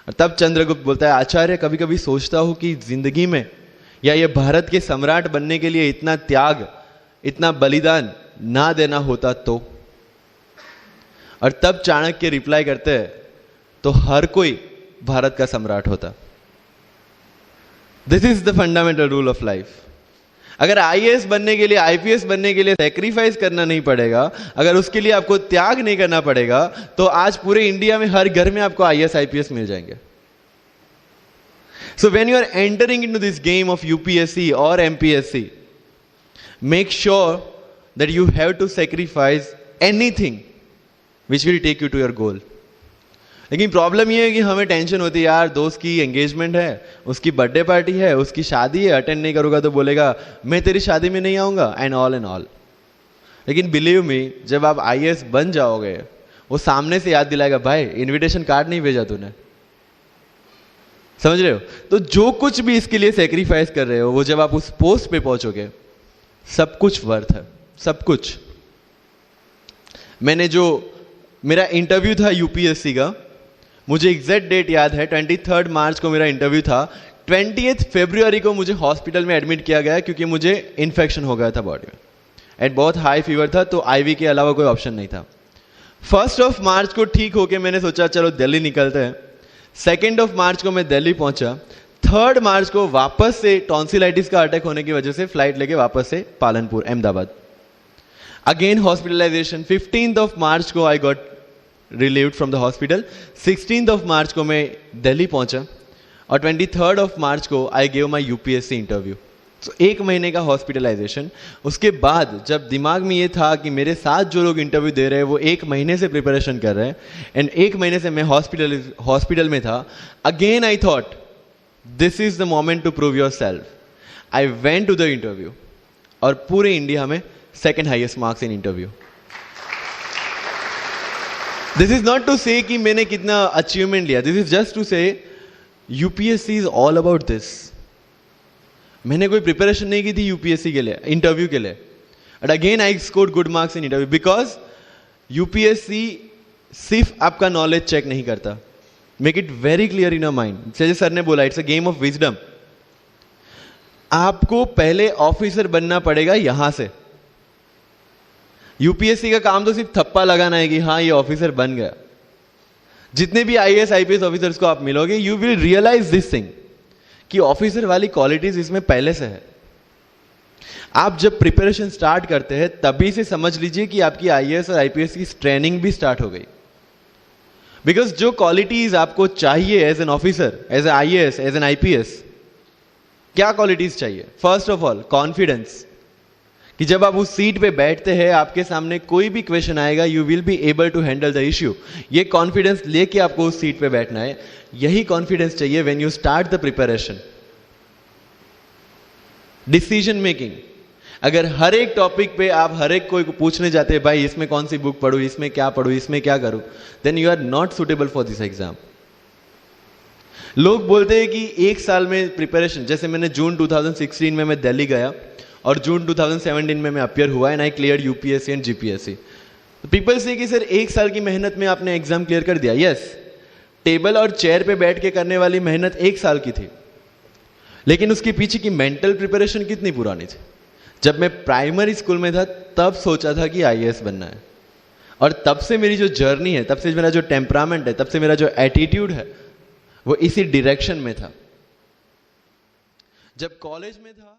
और तब चंद्रगुप्त बोलता है, आचार्य कभी कभी सोचता हूं कि जिंदगी में या ये भारत के सम्राट बनने के लिए इतना त्याग, इतना बलिदान ना देना होता तो। और तब चाणक्य रिप्लाई करते हैं, तो हर कोई भारत का सम्राट होता। This is the fundamental rule of life. अगर आईएएस बनने के लिए, आईपीएस बनने के लिए सैक्रिफाइस करना नहीं पड़ेगा, अगर उसके लिए आपको त्याग नहीं करना पड़ेगा, तो आज पूरे इंडिया में हर घर में आपको आईएएस आईपीएस मिल जाएंगे। So when you are entering into this game of UPSC or MPSC, make sure that you have to sacrifice anything which will take you to your goal. लेकिन प्रॉब्लम ये है कि हमें टेंशन होती है, यार दोस्त की एंगेजमेंट है, उसकी बर्थडे पार्टी है, उसकी शादी है, अटेंड नहीं करूंगा तो बोलेगा मैं तेरी शादी में नहीं आऊंगा, एंड ऑल। लेकिन बिलीव मी, जब आप आईएएस बन जाओगे, वो सामने से याद दिलाएगा, भाई इनविटेशन कार्ड नहीं भेजा तूने। समझ रहे हो? तो जो कुछ भी इसके लिए सेक्रीफाइस कर रहे हो, वो जब आप उस पोस्ट पे पहुंचोगे, सब कुछ वर्थ है, सब कुछ। मेरा इंटरव्यू था यूपीएससी का, मुझे एग्जैक्ट डेट याद है, 23 मार्च को मेरा इंटरव्यू था। 20 फरवरी को मुझे हॉस्पिटल में एडमिट किया गया क्योंकि मुझे इन्फेक्शन हो गया था बॉडी में, एंड बहुत हाई फीवर था, तो आईवी के अलावा कोई ऑप्शन नहीं था। 1 मार्च को ठीक होके मैंने सोचा चलो दिल्ली निकलते हैं। 2 मार्च को मैं दिल्ली पहुंचा। 3 मार्च को वापस से टॉन्सिलाइटिस का अटैक होने की वजह से फ्लाइट लेके वापस से पालनपुर, अहमदाबाद, अगेन हॉस्पिटलाइजेशन। 15 मार्च को I got relieved from the hospital. 16 मार्च को मैं दिल्ली पहुंचा, और 23 मार्च को I gave my UPSC interview. तो 1 महीने का हॉस्पिटलाइजेशन। उसके बाद जब दिमाग में ये था कि मेरे साथ जो लोग इंटरव्यू दे रहे हैं वो 1 महीने से प्रिपरेशन कर रहे हैं, एंड 1 महीने से मैं हॉस्पिटल में था, again I thought this is the moment to prove yourself. I went to the interview, और पूरे इंडिया में 2nd highest marks in interview. This is not to say कि मैंने कितना अचीवमेंट लिया, this is just to say UPSC is all about this. मैंने कोई preparation नहीं की थी यूपीएससी के लिए, इंटरव्यू के लिए, but again I scored good marks in interview, because UPSC सिर्फ आपका नॉलेज चेक नहीं करता। Make it very clear in your mind, जैसे सर ने बोला, it's a game of wisdom. आपको पहले ऑफिसर बनना पड़ेगा यहां से। यूपीएससी का काम तो सिर्फ थप्पा लगाना है कि हाँ ये ऑफिसर बन गया। जितने भी आईएएस आईपीएस ऑफिसर्स को आप मिलोगे, you will realise this thing कि ऑफिसर वाली क्वालिटीज इसमें पहले से है। आप जब प्रिपरेशन स्टार्ट करते हैं तभी से समझ लीजिए कि आपकी आईएएस और आईपीएस की ट्रेनिंग भी स्टार्ट हो गई। बिकॉज जो क्वालिटीज आपको चाहिए as an officer, as a IAS, as an IPS, क्या क्वालिटीज चाहिए? फर्स्ट ऑफ ऑल कॉन्फिडेंस, कि जब आप उस सीट पे बैठते हैं, आपके सामने कोई भी क्वेश्चन आएगा, you will be able to handle the issue. ये कॉन्फिडेंस लेके आपको उस सीट पे बैठना है। यही कॉन्फिडेंस चाहिए when you start the preparation. Decision making, अगर हर एक टॉपिक पे आप हर एक कोई को पूछने जाते हैं, भाई इसमें कौन सी बुक पढ़ूं, इसमें क्या पढ़ूं, इसमें क्या करूं, then you are not suitable for this exam. लोग बोलते हैं कि 1 साल में प्रिपरेशन, जैसे मैंने जून 2016 में मैं दिल्ली गया, और जून 2017 में मैं अपियर हुआ, and I clear UPSC and GPSC. People से कि सर 1 साल की मेहनत में आपने एग्जाम क्लियर कर दिया। यस, टेबल और चेयर पे बैठ के करने वाली मेहनत 1 साल की थी, लेकिन उसके पीछे की मेंटल प्रिपरेशन कितनी पुरानी थी। जब मैं प्राइमरी स्कूल में था तब सोचा था कि आईएएस बनना है, और तब से मेरी जो जर्नी है, तब से मेरा जो टेम्परामेंट है, तब से मेरा जो एटीट्यूड है, वो इसी डायरेक्शन में था। जब कॉलेज में था